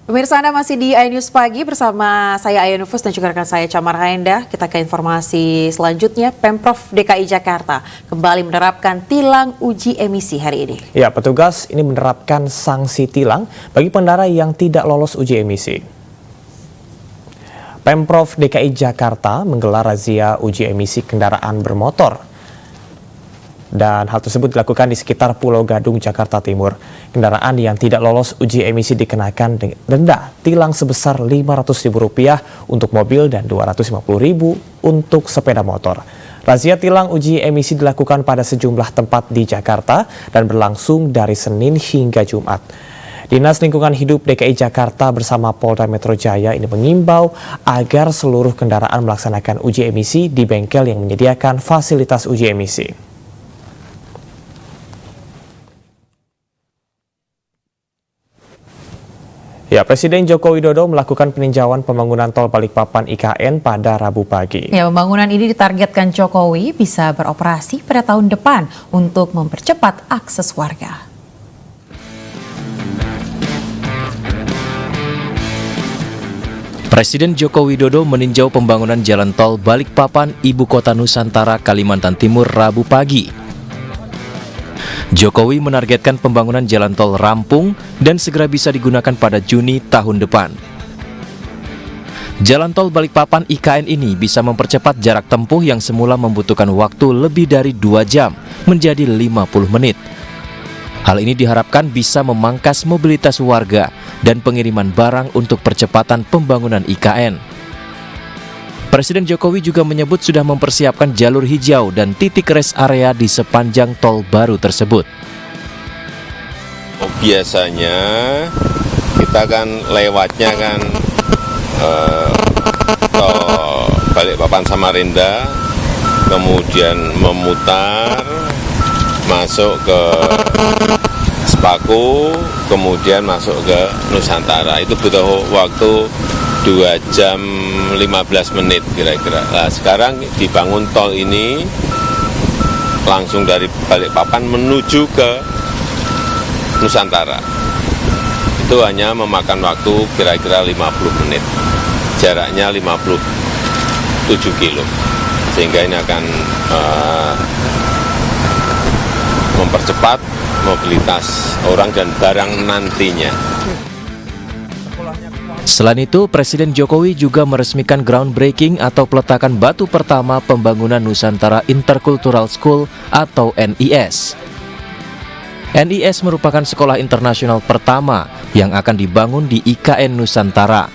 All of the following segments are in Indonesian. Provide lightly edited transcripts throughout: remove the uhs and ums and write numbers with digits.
Pemirsa, Anda masih di iNews Pagi bersama saya Aya Nufus dan juga rekan saya Camar Haenda. Kita ke informasi selanjutnya. Pemprov DKI Jakarta kembali menerapkan tilang uji emisi hari ini. Ya, petugas ini menerapkan sanksi tilang bagi pengendara yang tidak lolos uji emisi. Pemprov DKI Jakarta menggelar razia uji emisi kendaraan bermotor. Dan hal tersebut dilakukan di sekitar Pulau Gadung, Jakarta Timur. Kendaraan yang tidak lolos uji emisi dikenakan denda tilang sebesar Rp500.000 untuk mobil dan Rp250.000 untuk sepeda motor. Razia tilang uji emisi dilakukan pada sejumlah tempat di Jakarta dan berlangsung dari Senin hingga Jumat. Dinas Lingkungan Hidup DKI Jakarta bersama Polda Metro Jaya ini mengimbau agar seluruh kendaraan melaksanakan uji emisi di bengkel yang menyediakan fasilitas uji emisi. Ya, Presiden Joko Widodo melakukan peninjauan pembangunan tol Balikpapan IKN pada Rabu pagi. Ya, pembangunan ini ditargetkan Jokowi bisa beroperasi pada tahun depan untuk mempercepat akses warga. Presiden Joko Widodo meninjau pembangunan jalan tol Balikpapan, Ibu Kota Nusantara, Kalimantan Timur, Rabu pagi. Jokowi menargetkan pembangunan jalan tol rampung dan segera bisa digunakan pada Juni tahun depan. Jalan tol Balikpapan IKN ini bisa mempercepat jarak tempuh yang semula membutuhkan waktu lebih dari 2 jam menjadi 50 menit. Hal ini diharapkan bisa memangkas mobilitas warga dan pengiriman barang untuk percepatan pembangunan IKN. Presiden Jokowi juga menyebut sudah mempersiapkan jalur hijau dan titik rest area di sepanjang tol baru tersebut. Biasanya kita kan lewatnya kan tol Balikpapan Samarinda, kemudian memutar masuk ke Sepaku, kemudian masuk ke Nusantara. Itu butuh waktu 2 jam 15 menit kira-kira. Nah, sekarang dibangun tol ini langsung dari Balikpapan menuju ke Nusantara. Itu hanya memakan waktu kira-kira 50 menit. Jaraknya 57 kilo. Sehingga ini akan mempercepat mobilitas orang dan barang nantinya. Selain itu, Presiden Jokowi juga meresmikan groundbreaking atau peletakan batu pertama pembangunan Nusantara Intercultural School atau NIS. NIS merupakan sekolah internasional pertama yang akan dibangun di IKN Nusantara.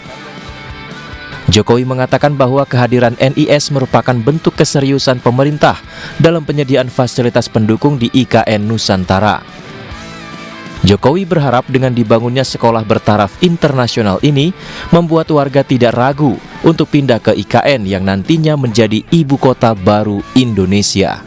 Jokowi mengatakan bahwa kehadiran NIS merupakan bentuk keseriusan pemerintah dalam penyediaan fasilitas pendukung di IKN Nusantara. Jokowi berharap dengan dibangunnya sekolah bertaraf internasional ini membuat warga tidak ragu untuk pindah ke IKN yang nantinya menjadi ibu kota baru Indonesia.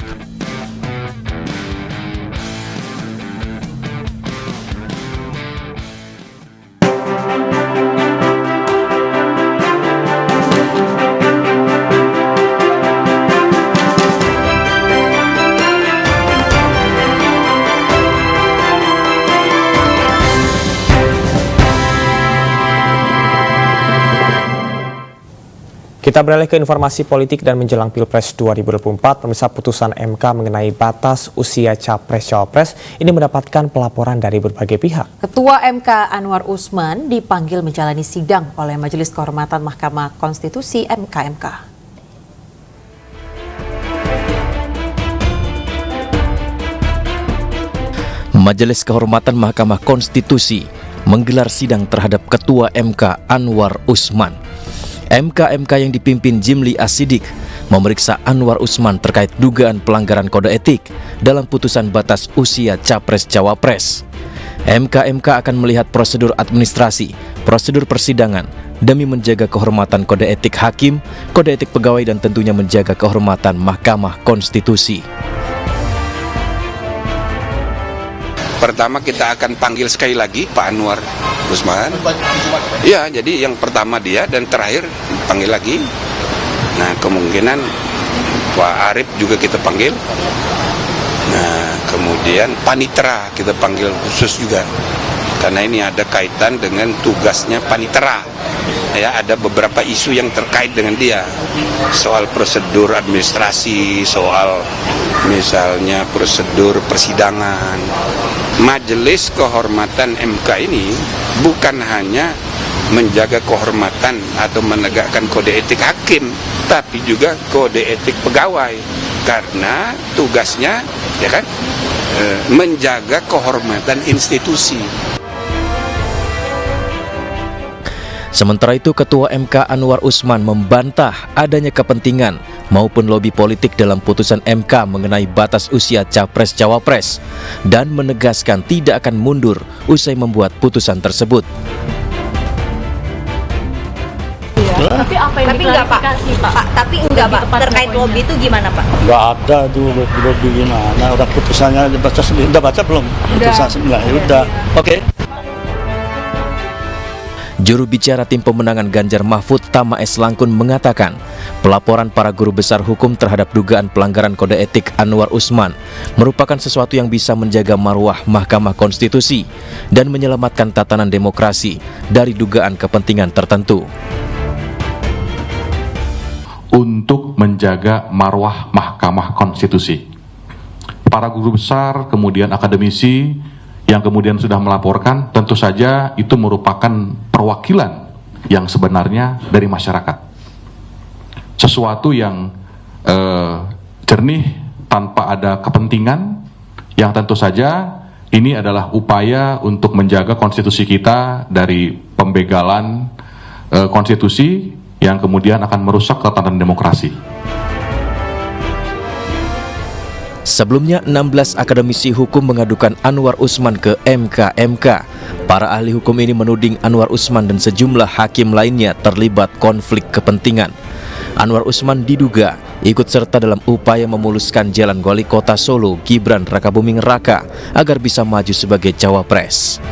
Kita beralih ke informasi politik dan menjelang Pilpres 2024, pemirsa, putusan MK mengenai batas usia Capres-Cawapres ini mendapatkan pelaporan dari berbagai pihak. Ketua MK Anwar Usman dipanggil menjalani sidang oleh Majelis Kehormatan Mahkamah Konstitusi (MKMK). Majelis Kehormatan Mahkamah Konstitusi menggelar sidang terhadap Ketua MK Anwar Usman. MKMK yang dipimpin Jimli Asidik memeriksa Anwar Usman terkait dugaan pelanggaran kode etik dalam putusan batas usia Capres-Cawapres. MKMK akan melihat prosedur administrasi, prosedur persidangan, demi menjaga kehormatan kode etik hakim, kode etik pegawai, dan tentunya menjaga kehormatan Mahkamah Konstitusi. Pertama kita akan panggil sekali lagi Pak Anwar Usman. Ya, jadi yang pertama dia dan terakhir panggil lagi. Nah, kemungkinan Pak Arief juga kita panggil. Nah, kemudian Panitra kita panggil khusus juga. karena ini ada kaitan dengan tugasnya panitera. Ya, ada beberapa isu yang terkait dengan dia, soal prosedur administrasi, soal misalnya prosedur persidangan. Majelis Kehormatan MK ini bukan hanya menjaga kehormatan atau menegakkan kode etik hakim, tapi juga kode etik pegawai, karena tugasnya ya kan menjaga kehormatan institusi. Sementara itu, Ketua MK Anwar Usman membantah adanya kepentingan maupun lobi politik dalam putusan MK mengenai batas usia Capres-Cawapres dan menegaskan tidak akan mundur usai membuat putusan tersebut. Tapi apa yang diklarifikasi, Pak? Tapi enggak, Pak. Terkait lobby itu gimana, Pak? Enggak ada tuh lobby gimana. Udah putusannya dibaca sendiri. Udah baca belum? Putusan enggak. Ya udah. Oke. Juru bicara tim pemenangan Ganjar Mahfud Tama S. Langkun mengatakan, pelaporan para guru besar hukum terhadap dugaan pelanggaran kode etik Anwar Usman merupakan sesuatu yang bisa menjaga marwah Mahkamah Konstitusi dan menyelamatkan tatanan demokrasi dari dugaan kepentingan tertentu. Untuk menjaga marwah Mahkamah Konstitusi, para guru besar, kemudian akademisi yang kemudian sudah melaporkan, tentu saja itu merupakan perwakilan yang sebenarnya dari masyarakat. Sesuatu yang jernih tanpa ada kepentingan, yang tentu saja ini adalah upaya untuk menjaga konstitusi kita dari pembegalan konstitusi yang kemudian akan merusak tatanan demokrasi. Sebelumnya, 16 akademisi hukum mengadukan Anwar Usman ke MK. Para ahli hukum ini menuding Anwar Usman dan sejumlah hakim lainnya terlibat konflik kepentingan. Anwar Usman diduga ikut serta dalam upaya memuluskan jalan wali kota Solo Gibran Rakabuming Raka agar bisa maju sebagai cawapres.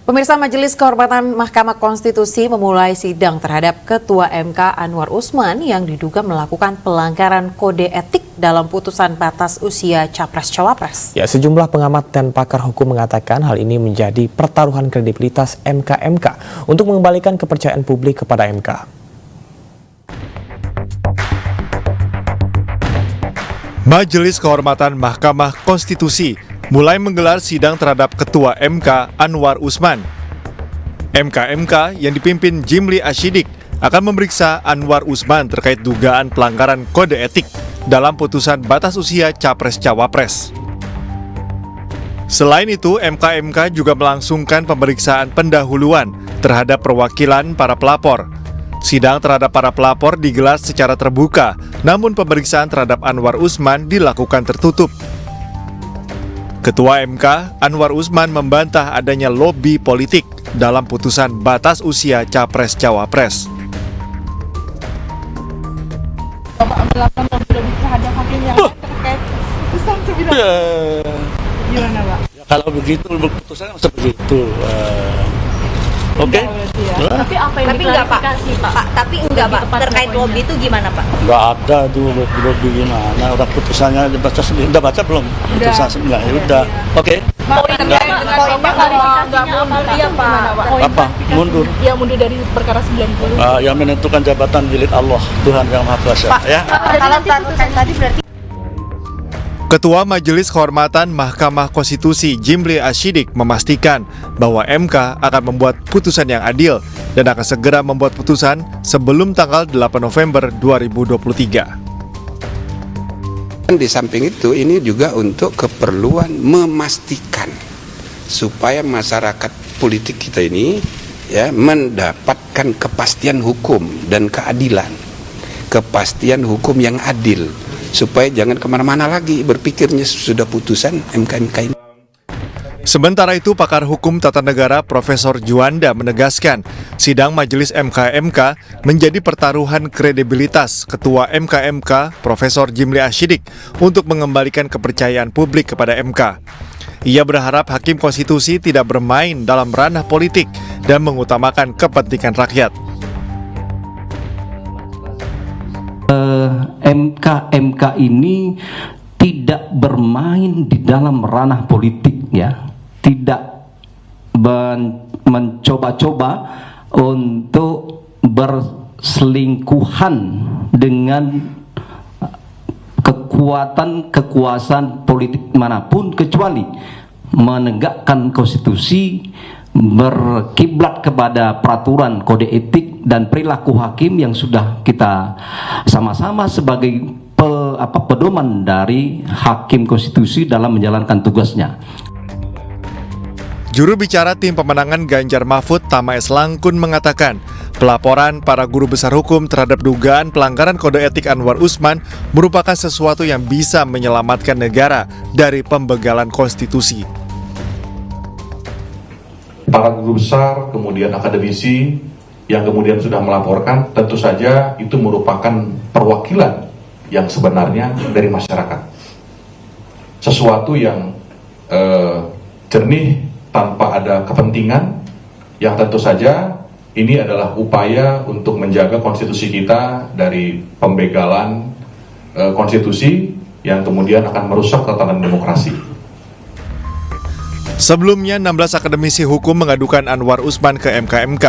Pemirsa, Majelis Kehormatan Mahkamah Konstitusi memulai sidang terhadap Ketua MK Anwar Usman yang diduga melakukan pelanggaran kode etik dalam putusan batas usia Capres-Cawapres. Ya, sejumlah pengamat dan pakar hukum mengatakan hal ini menjadi pertaruhan kredibilitas MK untuk mengembalikan kepercayaan publik kepada MK. Majelis Kehormatan Mahkamah Konstitusi mulai menggelar sidang terhadap Ketua MK Anwar Usman. MK yang dipimpin Jimli Ashidik akan memeriksa Anwar Usman terkait dugaan pelanggaran kode etik dalam putusan batas usia Capres-Cawapres. Selain itu, MK juga melangsungkan pemeriksaan pendahuluan terhadap perwakilan para pelapor. Sidang terhadap para pelapor digelar secara terbuka, namun pemeriksaan terhadap Anwar Usman dilakukan tertutup. Ketua MK, Anwar Usman membantah adanya lobi politik dalam putusan batas usia Capres-Cawapres. Bapak melakukan lobi terhadap hakim yang terkait putusan sebenarnya. Gimana, Pak? Ya, kalau begitu, putusannya masa begitu. Oke. Tapi apa yang diklarifikasi, Pak? Tapi enggak, Pak. Terkait lobby itu gimana, Pak? Enggak ada tuh lobby gimana. Udah putusannya dibaca sendiri. Udah baca belum? Putusan enggak. Ya udah. Oke. Poinnya klarifikasinya Pak? Apa? Mundur. Ya, mundur dari perkara 90. Yang menentukan jabatan milik Allah, Tuhan yang Maha Kuasa. Ya. Kalau tadi berarti Ketua Majelis Kehormatan Mahkamah Konstitusi Jimli Ashidik memastikan bahwa MK akan membuat putusan yang adil dan akan segera membuat putusan sebelum tanggal 8 November 2023. Di samping itu, ini juga untuk keperluan memastikan supaya masyarakat politik kita ini ya mendapatkan kepastian hukum dan keadilan, kepastian hukum yang adil, supaya jangan kemana-mana lagi berpikirnya sudah putusan MK ini. Sementara itu, pakar hukum tata negara Profesor Juanda menegaskan sidang Majelis MK menjadi pertaruhan kredibilitas Ketua MK Profesor Jimli Ashidik untuk mengembalikan kepercayaan publik kepada MK. Ia berharap Hakim Konstitusi tidak bermain dalam ranah politik dan mengutamakan kepentingan rakyat. MK ini tidak bermain di dalam ranah politik, ya, tidak mencoba-coba untuk berselingkuhan dengan kekuasaan politik manapun, kecuali menegakkan konstitusi, berkiblat kepada peraturan kode etik dan perilaku hakim yang sudah kita sama-sama sebagai pedoman dari hakim konstitusi dalam menjalankan tugasnya. Juru bicara tim pemenangan Ganjar Mahfud Tama S. Langkun mengatakan, pelaporan para guru besar hukum terhadap dugaan pelanggaran kode etik Anwar Usman merupakan sesuatu yang bisa menyelamatkan negara dari pembegalan konstitusi. Para guru besar, kemudian akademisi yang kemudian sudah melaporkan, tentu saja itu merupakan perwakilan yang sebenarnya dari masyarakat. Sesuatu yang jernih tanpa ada kepentingan, yang tentu saja ini adalah upaya untuk menjaga konstitusi kita dari pembegalan konstitusi yang kemudian akan merusak tatanan demokrasi. Sebelumnya, 16 akademisi hukum mengadukan Anwar Usman ke MK.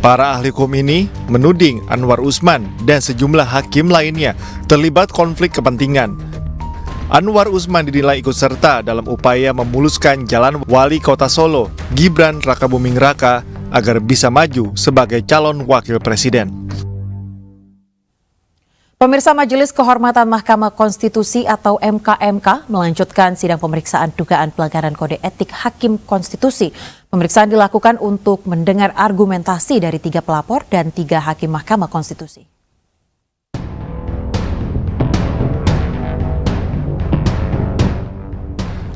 Para ahli hukum ini menuding Anwar Usman dan sejumlah hakim lainnya terlibat konflik kepentingan. Anwar Usman dinilai ikut serta dalam upaya memuluskan jalan Wali Kota Solo, Gibran Rakabuming Raka, agar bisa maju sebagai calon wakil presiden. Pemirsa, Majelis Kehormatan Mahkamah Konstitusi atau MKMK melanjutkan sidang pemeriksaan dugaan pelanggaran kode etik Hakim Konstitusi. Pemeriksaan dilakukan untuk mendengar argumentasi dari 3 pelapor dan 3 hakim Mahkamah Konstitusi.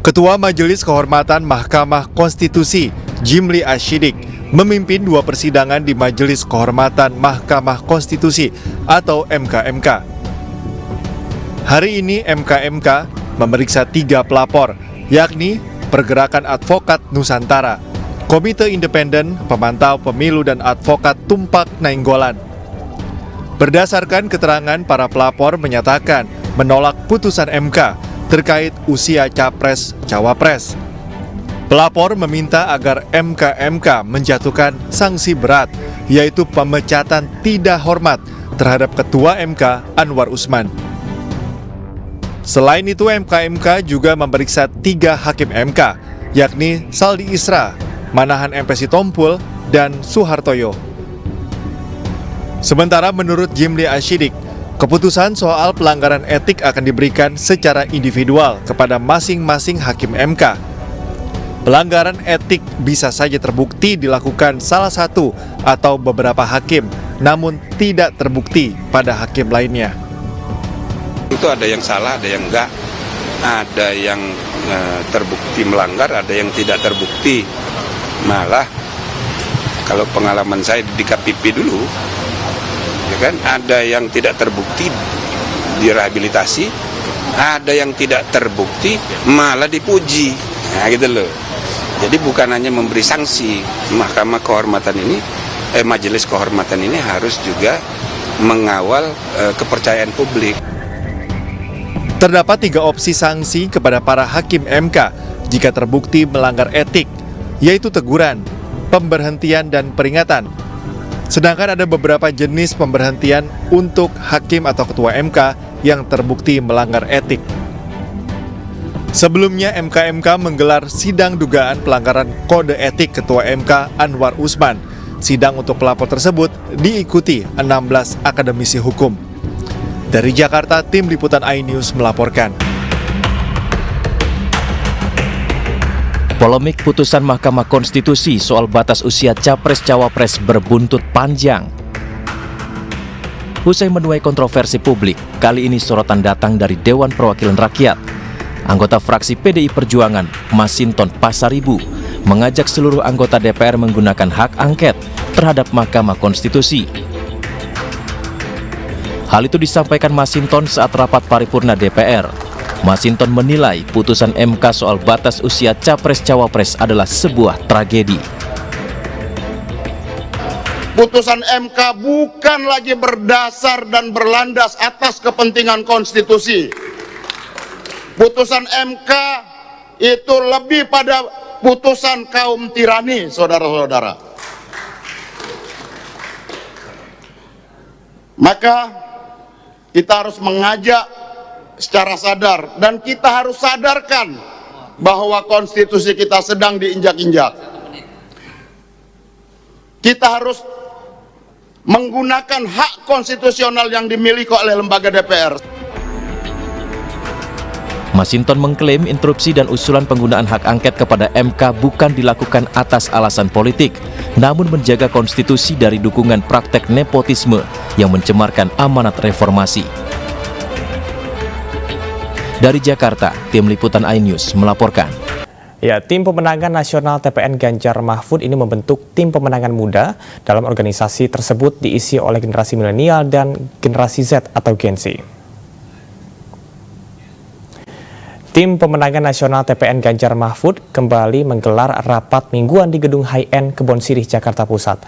Ketua Majelis Kehormatan Mahkamah Konstitusi, Jimli Ashidik, memimpin 2 persidangan di Majelis Kehormatan Mahkamah Konstitusi atau MKMK. Hari ini MKMK memeriksa 3 pelapor, yakni Pergerakan Advokat Nusantara, Komite Independen Pemantau Pemilu dan Advokat Tumpak Nainggolan. Berdasarkan keterangan, para pelapor menyatakan menolak putusan MK terkait usia Capres-Cawapres. Pelapor meminta agar MKMK menjatuhkan sanksi berat, yaitu pemecatan tidak hormat terhadap Ketua MK Anwar Usman. Selain itu, MKMK juga memeriksa 3 hakim MK, yakni Saldi Isra, Manahan MP Sitompul, dan Suhartoyo. Sementara menurut Jimli Ashidik, keputusan soal pelanggaran etik akan diberikan secara individual kepada masing-masing hakim MK. Pelanggaran etik bisa saja terbukti dilakukan salah satu atau beberapa hakim, namun tidak terbukti pada hakim lainnya. Itu ada yang salah, ada yang enggak, ada yang terbukti melanggar, ada yang tidak terbukti. Malah kalau pengalaman saya di KPP dulu, ya kan, ada yang tidak terbukti direhabilitasi, ada yang tidak terbukti malah dipuji, nah gitu loh. Jadi bukan hanya memberi sanksi, Mahkamah Kehormatan ini, Majelis Kehormatan ini harus juga mengawal kepercayaan publik. Terdapat 3 opsi sanksi kepada para hakim MK jika terbukti melanggar etik, yaitu teguran, pemberhentian, dan peringatan. Sedangkan ada beberapa jenis pemberhentian untuk hakim atau ketua MK yang terbukti melanggar etik. Sebelumnya, MKMK menggelar sidang dugaan pelanggaran kode etik Ketua MK Anwar Usman. Sidang untuk pelapor tersebut diikuti 16 akademisi hukum. Dari Jakarta, tim liputan iNews melaporkan. Polemik putusan Mahkamah Konstitusi soal batas usia Capres-Cawapres berbuntut panjang. Usai menuai kontroversi publik, kali ini sorotan datang dari Dewan Perwakilan Rakyat. Anggota fraksi PDI Perjuangan, Masinton Pasaribu, mengajak seluruh anggota DPR menggunakan hak angket terhadap Mahkamah Konstitusi. Hal itu disampaikan Masinton saat rapat paripurna DPR. Masinton menilai putusan MK soal batas usia Capres-Cawapres adalah sebuah tragedi. putusan MK bukan lagi berdasar dan berlandas atas kepentingan konstitusi. Putusan MK itu lebih pada putusan kaum tirani, saudara-saudara. Maka kita harus mengajak secara sadar, dan kita harus sadarkan bahwa konstitusi kita sedang diinjak-injak. Kita harus menggunakan hak konstitusional yang dimiliki oleh lembaga DPR. Masinton mengklaim interupsi dan usulan penggunaan hak angket kepada MK bukan dilakukan atas alasan politik, namun menjaga konstitusi dari dukungan praktek nepotisme yang mencemarkan amanat reformasi. Dari Jakarta, tim liputan iNews melaporkan. Ya, tim pemenangan nasional TPN Ganjar Mahfud ini membentuk tim pemenangan muda. Dalam organisasi tersebut diisi oleh generasi milenial dan generasi Z atau Gen Z. Tim pemenangan nasional TPN Ganjar Mahfud kembali menggelar rapat mingguan di Gedung High-End Kebon Sirih, Jakarta Pusat.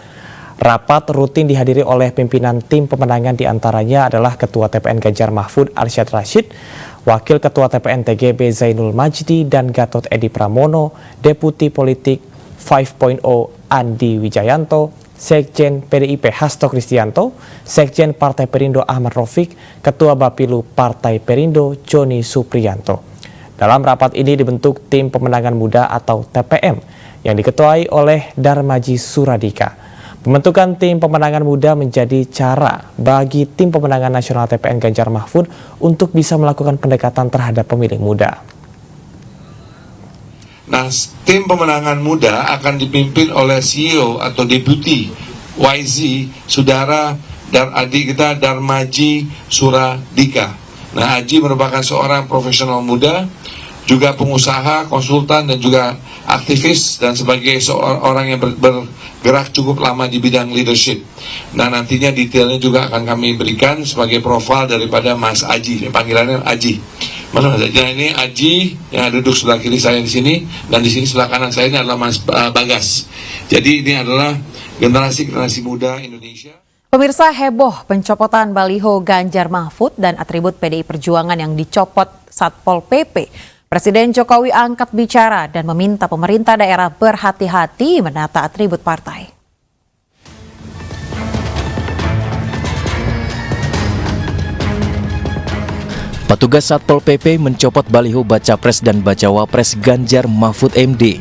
Rapat rutin dihadiri oleh pimpinan tim pemenangan, diantaranya adalah Ketua TPN Ganjar Mahfud Arsyad Rashid, Wakil Ketua TPN TGB Zainul Majdi, dan Gatot Edi Pramono, Deputi Politik 5.0 Andi Wijayanto, Sekjen PDIP Hasto Kristianto, Sekjen Partai Perindo Ahmad Rafiq, Ketua Bapilu Partai Perindo Joni Supriyanto. Dalam rapat ini dibentuk tim pemenangan muda atau TPM yang diketuai oleh Darmaji Suradika. Pembentukan tim pemenangan muda menjadi cara bagi tim pemenangan nasional TPN Ganjar Mahfud untuk bisa melakukan pendekatan terhadap pemilih muda. Nah, tim pemenangan muda akan dipimpin oleh CEO atau Deputi YZ, saudara dan adik kita Darmaji Suradika. Nah, Aji merupakan seorang profesional muda, juga pengusaha, konsultan, dan juga aktivis, dan sebagai seorang yang bergerak cukup lama di bidang leadership. Nah, nantinya detailnya juga akan kami berikan sebagai profil daripada Mas Aji, panggilannya Aji. Mas Aji, nah ini Aji yang duduk sebelah kiri saya di sini, dan di sini sebelah kanan saya ini adalah Mas Bagas. Jadi ini adalah generasi muda Indonesia. Pemirsa, heboh pencopotan baliho Ganjar Mahfud dan atribut PDI Perjuangan yang dicopot Satpol PP. Presiden Jokowi angkat bicara dan meminta pemerintah daerah berhati-hati menata atribut partai. Petugas Satpol PP mencopot baliho baca pres dan bacawa pres Ganjar Mahfud MD.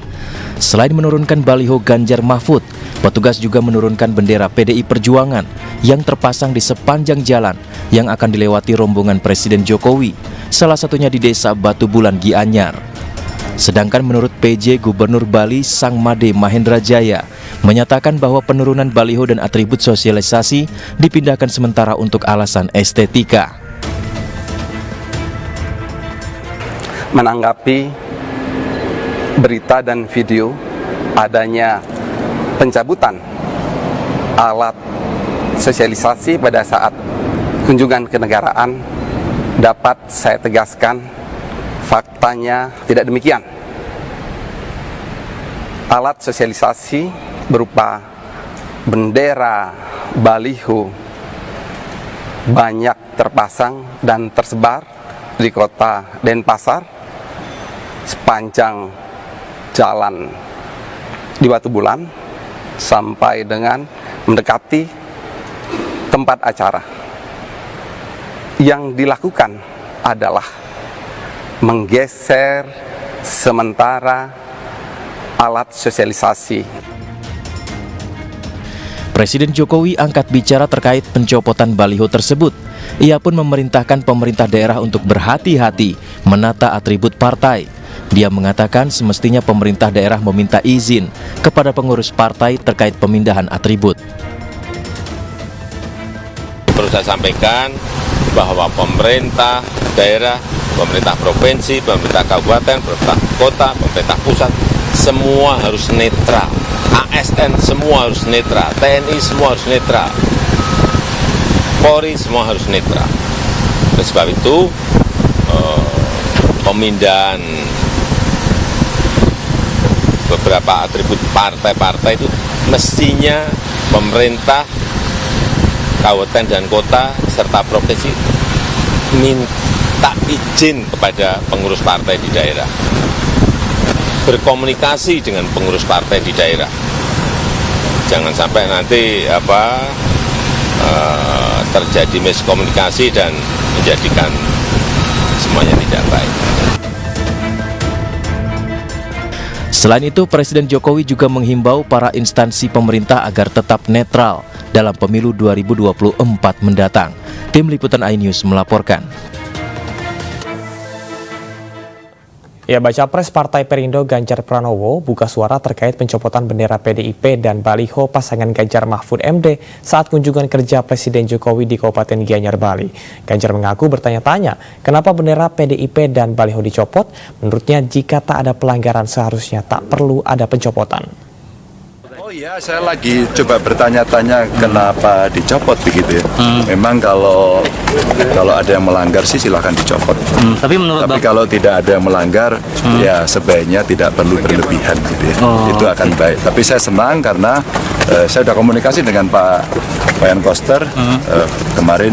Selain menurunkan baliho Ganjar Mahfud, petugas juga menurunkan bendera PDI Perjuangan yang terpasang di sepanjang jalan yang akan dilewati rombongan Presiden Jokowi, salah satunya di Desa Batu Bulan Gianyar. Sedangkan menurut PJ Gubernur Bali Sang Made Mahendra Jaya menyatakan bahwa penurunan baliho dan atribut sosialisasi dipindahkan sementara untuk alasan estetika. Menanggapi berita dan video adanya pencabutan alat sosialisasi pada saat kunjungan kenegaraan, dapat saya tegaskan faktanya tidak demikian. Alat sosialisasi berupa bendera, baliho banyak terpasang dan tersebar di kota Denpasar sepanjang jalan di Batu Bulan sampai dengan mendekati tempat acara. Yang dilakukan adalah menggeser sementara alat sosialisasi. Presiden Jokowi angkat bicara terkait pencopotan baliho tersebut. Ia pun memerintahkan pemerintah daerah untuk berhati-hati menata atribut partai. Dia mengatakan semestinya pemerintah daerah meminta izin kepada pengurus partai terkait pemindahan atribut. Perlu saya sampaikan bahwa pemerintah daerah, pemerintah provinsi, pemerintah kabupaten, pemerintah kota, pemerintah pusat, semua harus netral. ASN semua harus netral, TNI semua harus netral, Polri semua harus netral. Oleh sebab itu, pemindahan beberapa atribut partai-partai itu mestinya pemerintah kabupaten dan kota serta provinsi minta izin kepada pengurus partai di daerah, berkomunikasi dengan pengurus partai di daerah. Jangan sampai nanti terjadi miskomunikasi dan menjadikan semuanya tidak baik. Selain itu, Presiden Jokowi juga menghimbau para instansi pemerintah agar tetap netral dalam pemilu 2024 mendatang. Tim Liputan iNews melaporkan. Ya, Baca Pres Partai Perindo Ganjar Pranowo buka suara terkait pencopotan bendera PDIP dan baliho pasangan Ganjar Mahfud MD saat kunjungan kerja Presiden Jokowi di Kabupaten Gianyar, Bali. Ganjar mengaku bertanya-tanya kenapa bendera PDIP dan baliho dicopot. Menurutnya jika tak ada pelanggaran seharusnya tak perlu ada pencopotan. Oh iya, saya lagi coba bertanya-tanya kenapa dicopot begitu ya. Memang kalau ada yang melanggar sih silahkan dicopot. Tapi kalau tidak ada yang melanggar, ya sebaiknya tidak perlu berlebihan gitu ya. Itu akan baik. Tapi saya senang karena saya sudah komunikasi dengan Pak Wayan Koster kemarin.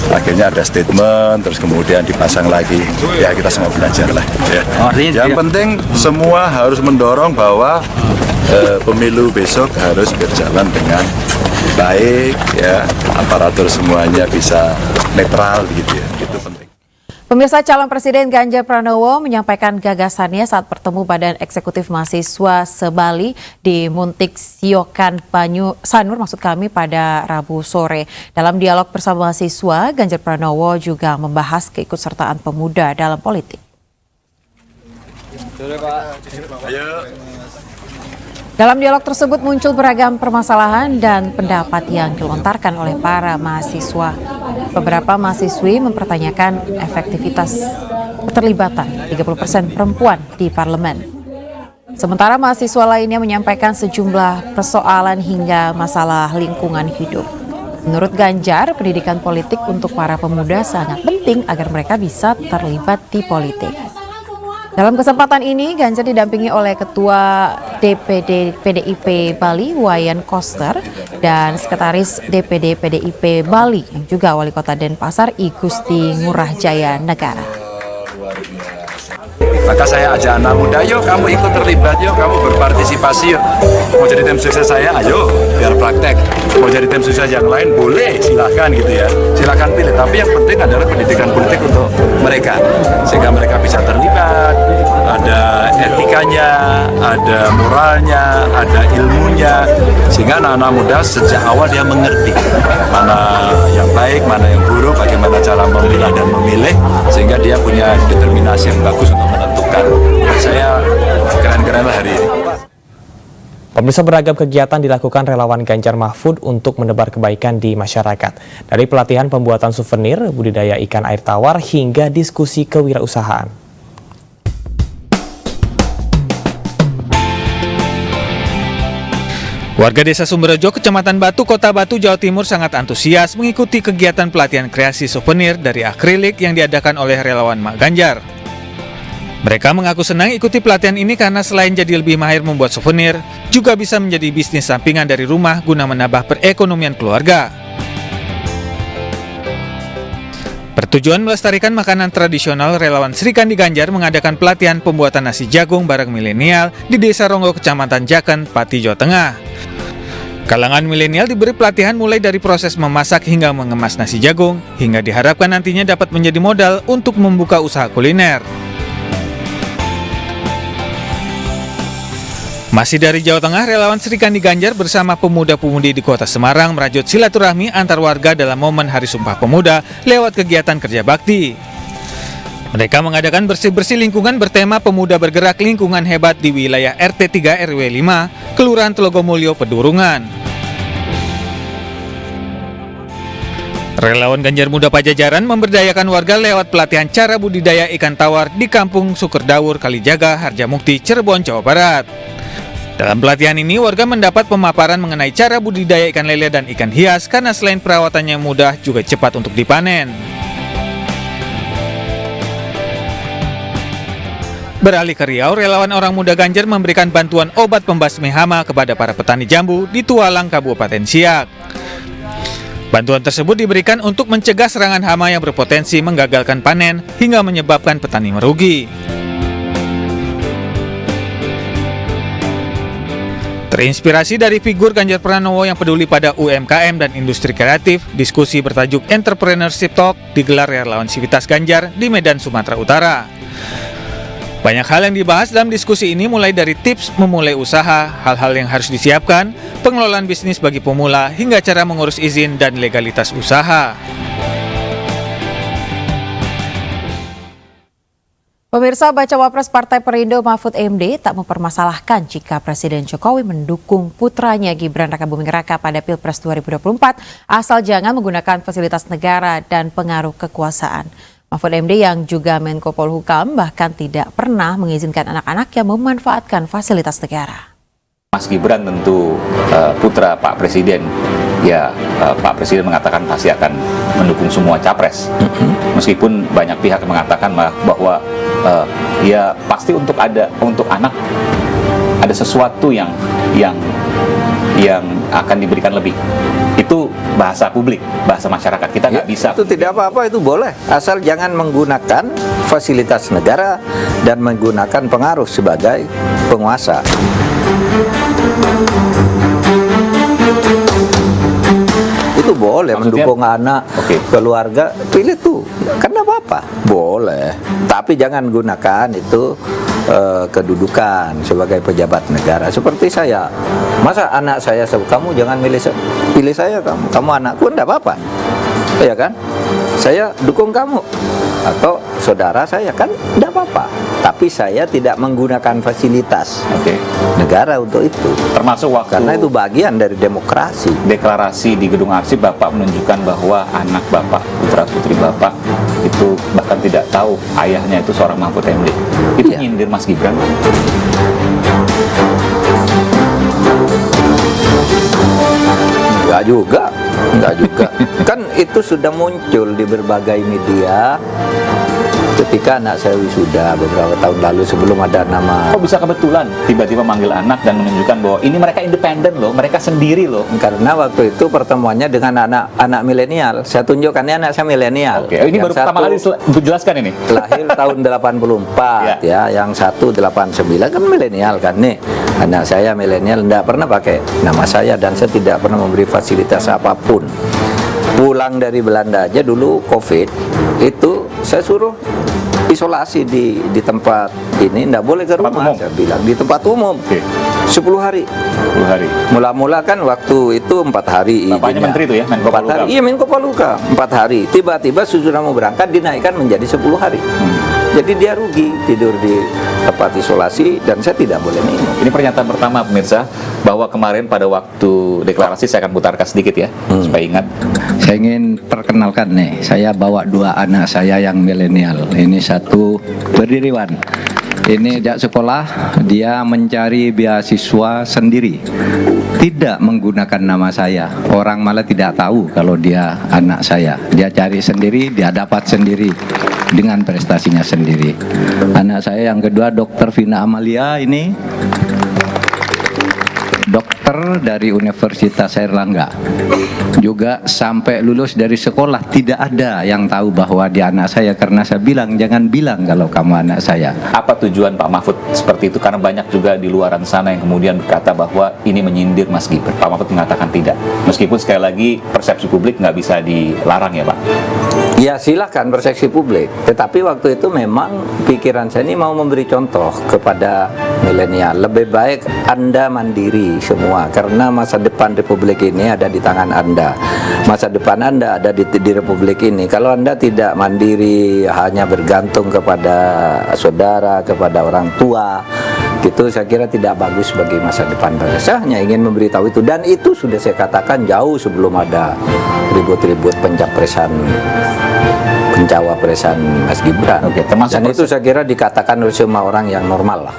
Akhirnya ada statement, terus kemudian dipasang lagi. Ya kita semua belajar lah. Ya. Yang penting semua harus mendorong bahwa pemilu besok harus berjalan dengan baik, ya, aparatur semuanya bisa netral gitu ya. Itu penting. Pemirsa, calon Presiden Ganjar Pranowo menyampaikan gagasannya saat bertemu Badan Eksekutif Mahasiswa se-Bali di Muntik Siokan Sanur pada Rabu sore. Dalam dialog bersama mahasiswa, Ganjar Pranowo juga membahas keikutsertaan pemuda dalam politik. Dalam dialog tersebut muncul beragam permasalahan dan pendapat yang dilontarkan oleh para mahasiswa. Beberapa mahasiswi mempertanyakan efektivitas keterlibatan 30% perempuan di parlemen. Sementara mahasiswa lainnya menyampaikan sejumlah persoalan hingga masalah lingkungan hidup. Menurut Ganjar, pendidikan politik untuk para pemuda sangat penting agar mereka bisa terlibat di politik. Dalam kesempatan ini, Ganjar didampingi oleh Ketua DPD PDIP Bali, Wayan Koster, dan Sekretaris DPD PDIP Bali, yang juga Wali Kota Denpasar, I Gusti Ngurah Jaya Negara. Maka saya ajak anak muda, yuk kamu ikut terlibat, yuk kamu berpartisipasi, yuk. Mau jadi tim sukses saya, ayo biar praktek. Mau jadi tim sukses yang lain, boleh, silahkan gitu ya. Silahkan pilih, tapi yang penting adalah pendidikan politik untuk mereka. Sehingga mereka bisa terlibat, ada etikanya, ada moralnya, ada ilmunya. Sehingga anak-anak muda sejak awal dia mengerti mana yang baik, mana yang buruk, bagaimana cara memilah dan memilih. Sehingga dia punya determinasi yang bagus untuk menentukan. Saya keren-keren lah hari ini. Pemirsa, beragam kegiatan dilakukan relawan Ganjar Mahfud untuk menebar kebaikan di masyarakat. Dari pelatihan pembuatan souvenir, budidaya ikan air tawar, hingga diskusi kewirausahaan. Warga Desa Sumberjo, Kecamatan Batu, Kota Batu, Jawa Timur sangat antusias mengikuti kegiatan pelatihan kreasi souvenir dari akrilik yang diadakan oleh relawan Mak Ganjar. Mereka mengaku senang ikuti pelatihan ini karena selain jadi lebih mahir membuat souvenir, juga bisa menjadi bisnis sampingan dari rumah guna menambah perekonomian keluarga. Bertujuan melestarikan makanan tradisional, relawan Sri Kandi Ganjar mengadakan pelatihan pembuatan nasi jagung bareng milenial di Desa Ronggo, Kecamatan Jaken, Pati, Jawa Tengah. Kalangan milenial diberi pelatihan mulai dari proses memasak hingga mengemas nasi jagung, hingga diharapkan nantinya dapat menjadi modal untuk membuka usaha kuliner. Masih dari Jawa Tengah, relawan Sri Kandi Ganjar bersama pemuda-pemudi di Kota Semarang merajut silaturahmi antar warga dalam momen Hari Sumpah Pemuda lewat kegiatan kerja bakti. Mereka mengadakan bersih-bersih lingkungan bertema Pemuda Bergerak Lingkungan Hebat di wilayah RT 3 RW 5, Kelurahan Telogomulyo, Pedurungan. Relawan Ganjar Muda Pajajaran memberdayakan warga lewat pelatihan cara budidaya ikan tawar di Kampung Sukerdaur, Kalijaga, Harjamukti, Cirebon, Jawa Barat. Dalam pelatihan ini, warga mendapat pemaparan mengenai cara budidaya ikan lele dan ikan hias karena selain perawatannya mudah, juga cepat untuk dipanen. Beralih ke Riau, relawan Orang Muda Ganjar memberikan bantuan obat pembasmi hama kepada para petani jambu di Tualang, Kabupaten Siak. Bantuan tersebut diberikan untuk mencegah serangan hama yang berpotensi menggagalkan panen hingga menyebabkan petani merugi. Terinspirasi dari figur Ganjar Pranowo yang peduli pada UMKM dan industri kreatif, diskusi bertajuk Entrepreneurship Talk digelar relawan Sivitas Ganjar di Medan, Sumatera Utara. Banyak hal yang dibahas dalam diskusi ini, mulai dari tips memulai usaha, hal-hal yang harus disiapkan, pengelolaan bisnis bagi pemula, hingga cara mengurus izin dan legalitas usaha. Pemirsa, Bacawa Pres Partai Perindo Mahfud MD tak mempermasalahkan jika Presiden Jokowi mendukung putranya Gibran Rakabuming Raka pada Pilpres 2024 asal jangan menggunakan fasilitas negara dan pengaruh kekuasaan. Mahfud MD yang juga Menko Polhukam bahkan tidak pernah mengizinkan anak-anak yang memanfaatkan fasilitas negara. Mas Gibran tentu putra Pak Presiden. Ya, Pak Presiden mengatakan pasti akan mendukung semua capres. Meskipun banyak pihak mengatakan bahwa ya pasti untuk anak ada sesuatu yang akan diberikan lebih. Itu bahasa publik, bahasa masyarakat, kita nggak bisa. Itu tidak apa-apa, itu boleh, asal jangan menggunakan fasilitas negara dan menggunakan pengaruh sebagai penguasa. Itu boleh. Maksudnya, mendukung anak, keluarga, pilih tuh, kan apa-apa, boleh. Tapi jangan gunakan itu kedudukan sebagai pejabat negara. Seperti saya, masa anak saya, kamu jangan pilih saya, kamu anakku, enggak apa-apa, ya kan? Saya dukung kamu atau saudara saya, kan enggak apa-apa. Tapi saya tidak menggunakan fasilitas negara untuk itu. Termasuk waktu, karena itu bagian dari demokrasi. Deklarasi di Gedung Arsip, Bapak menunjukkan bahwa anak Bapak, putra-putri Bapak itu bahkan tidak tahu ayahnya itu seorang Mahfud MD. Itu nyindir Mas Gibran. Enggak juga. Kan itu sudah muncul di berbagai media ketika anak saya wisuda beberapa tahun lalu sebelum ada nama. Kok bisa kebetulan tiba-tiba manggil anak dan menunjukkan bahwa ini mereka independen loh, mereka sendiri loh. Karena waktu itu pertemuannya dengan anak milenial. Saya tunjukkan ini anak saya milenial. Ini baru pertama kali dijelaskan ini. Lahir tahun 84 ya, yang satu 89 kan milenial kan nih. Anak saya milenial, tidak pernah pakai nama saya dan saya tidak pernah memberi fasilitas apapun. Pulang dari Belanda aja dulu COVID itu saya suruh isolasi di tempat ini, tidak boleh ke rumah, saya bilang di tempat umum 10 hari. Mula-mula kan waktu itu 4 hari. Bapaknya menteri itu ya, Menko Polhukam. Iya, Menko Polhukam 4 hari. Tiba-tiba sudah mau berangkat dinaikkan menjadi 10 hari. Jadi dia rugi tidur di tempat isolasi dan saya tidak boleh minum. Ini pernyataan pertama pemirsa, bahwa kemarin pada waktu deklarasi, saya akan putarkan sedikit ya supaya ingat. Saya ingin perkenalkan nih, saya bawa 2 anak saya yang milenial. Ini satu berdiriwan. Ini sejak sekolah dia mencari beasiswa sendiri, tidak menggunakan nama saya. Orang malah tidak tahu kalau dia anak saya. Dia cari sendiri, dia dapat sendiri dengan prestasinya sendiri. Anak saya yang kedua Dr. Vina Amalia, ini dokter dari Universitas Airlangga. Juga sampai lulus dari sekolah tidak ada yang tahu bahwa dia anak saya, karena saya bilang jangan bilang kalau kamu anak saya. Apa tujuan Pak Mahfud seperti itu? Karena banyak juga di luaran sana yang kemudian berkata bahwa ini menyindir Mas Gibran. Pak Mahfud mengatakan tidak. Meskipun sekali lagi persepsi publik nggak bisa dilarang ya Pak. Ya silakan persepsi publik. Tetapi waktu itu memang pikiran saya ini mau memberi contoh kepada milenial. Lebih baik Anda mandiri semua, karena masa depan Republik ini ada di tangan Anda. Masa depan Anda ada di Republik ini. Kalau Anda tidak mandiri, hanya bergantung kepada saudara, kepada orang tua, itu saya kira tidak bagus bagi masa depan bangsa. Saya hanya ingin memberitahu itu, dan itu sudah saya katakan jauh sebelum ada ribut-ribut pencapresan Mas Gibran. Dan itu saya kira dikatakan oleh semua orang yang normal lah.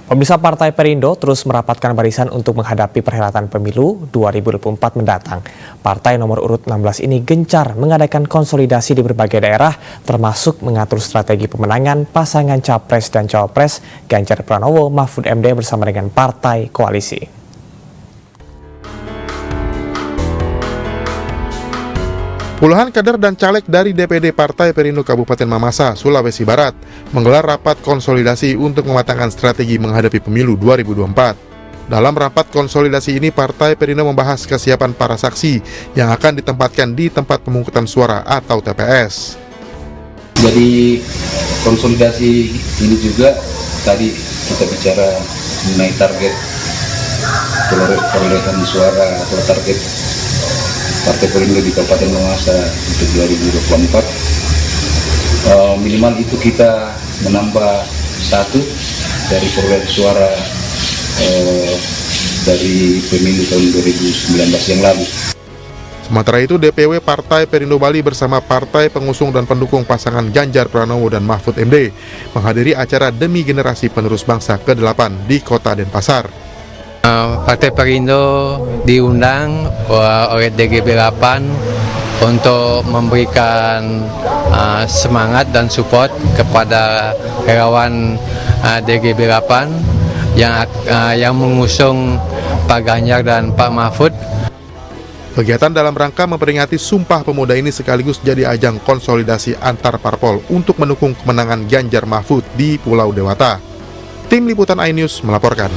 Pemirsa, Partai Perindo terus merapatkan barisan untuk menghadapi perhelatan pemilu 2024 mendatang. Partai nomor urut 16 ini gencar mengadakan konsolidasi di berbagai daerah, termasuk mengatur strategi pemenangan pasangan Capres dan Cawapres Ganjar Pranowo Mahfud MD bersama dengan partai koalisi. Puluhan kader dan caleg dari DPD Partai Perindo Kabupaten Mamasa, Sulawesi Barat menggelar rapat konsolidasi untuk mematangkan strategi menghadapi pemilu 2024. Dalam rapat konsolidasi ini, Partai Perindo membahas kesiapan para saksi yang akan ditempatkan di tempat pemungutan suara atau TPS. Jadi konsolidasi ini juga tadi kita bicara mengenai target perolehan suara atau target Partai Perindo di Kabupaten Mamasa untuk 2024. Minimal itu kita menambah 1 dari perolehan suara dari pemilu tahun 2019 yang lalu. Sementara itu, DPW Partai Perindo Bali bersama partai pengusung dan pendukung pasangan Ganjar Pranowo dan Mahfud MD menghadiri acara Demi Generasi Penerus Bangsa ke-8 di Kota Denpasar. Partai Perindo diundang oleh DGB 8 untuk memberikan semangat dan support kepada relawan DGB 8 yang mengusung Pak Ganjar dan Pak Mahfud. Kegiatan dalam rangka memperingati Sumpah Pemuda ini sekaligus jadi ajang konsolidasi antar parpol untuk mendukung kemenangan Ganjar Mahfud di Pulau Dewata. Tim Liputan iNews melaporkan.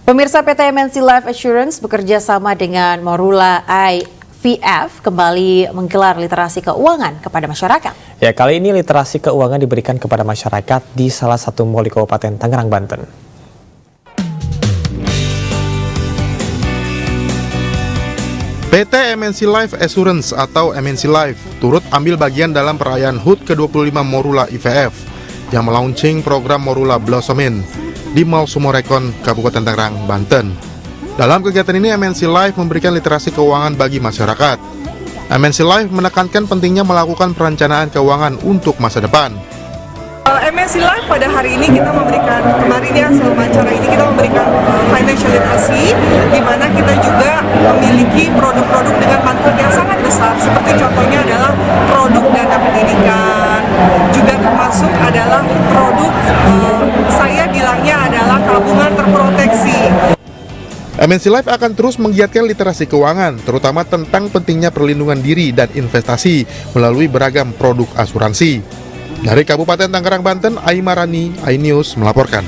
Pemirsa, PT MNC Life Assurance bekerja sama dengan Morula IVF kembali menggelar literasi keuangan kepada masyarakat. Ya, kali ini literasi keuangan diberikan kepada masyarakat di salah satu mal di Kabupaten Tangerang, Banten. PT MNC Life Assurance atau MNC Life turut ambil bagian dalam perayaan HUT ke-25 Morula IVF yang melaunching program Morula Blossomin di Mall Sumorekon, Kabupaten Tangerang, Banten. Dalam kegiatan ini, MNC Life memberikan literasi keuangan bagi masyarakat. MNC Life menekankan pentingnya melakukan perencanaan keuangan untuk masa depan. MNC Life pada hari ini kita memberikan, kemarin ya selama acara ini kita memberikan financial literacy, di mana kita juga memiliki produk-produk dengan manfaat yang sangat besar, seperti contohnya adalah produk dana pendidikan, juga termasuk adalah produk saya bilangnya adalah tabungan terproteksi. MNC Life akan terus menggiatkan literasi keuangan, terutama tentang pentingnya perlindungan diri dan investasi melalui beragam produk asuransi. Dari Kabupaten Tangerang, Banten, Aimarani, iNews melaporkan.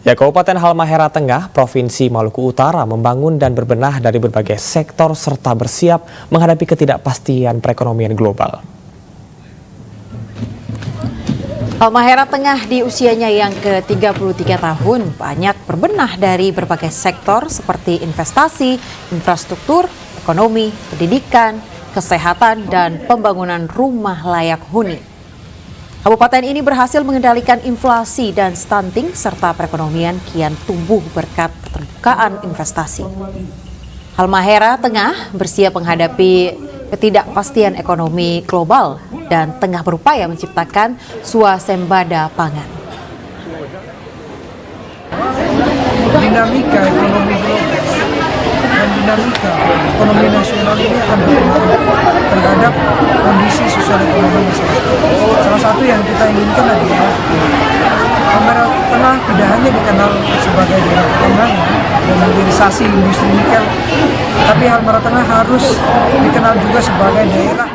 Ya, Kabupaten Halmahera Tengah, Provinsi Maluku Utara membangun dan berbenah dari berbagai sektor serta bersiap menghadapi ketidakpastian perekonomian global. Halmahera Tengah di usianya yang ke-33 tahun banyak berbenah dari berbagai sektor seperti investasi, infrastruktur, ekonomi, pendidikan, kesehatan, dan pembangunan rumah layak huni. Kabupaten ini berhasil mengendalikan inflasi dan stunting serta perekonomian kian tumbuh berkat keterbukaan investasi. Halmahera Tengah bersiap menghadapi ketidakpastian ekonomi global dan tengah berupaya menciptakan swasembada pangan. Dinamika ekonomi global dan dinamika ekonomi nasional ini akan berpengaruh terhadap kondisi sosial ekonomi masyarakat. Salah satu yang kita inginkan adalah Halmahera Tengah tidak hanya dikenal sebagai daerah pengembangan dan hilirisasi industri nikel, tapi Halmahera Tengah harus dikenal juga sebagai daerah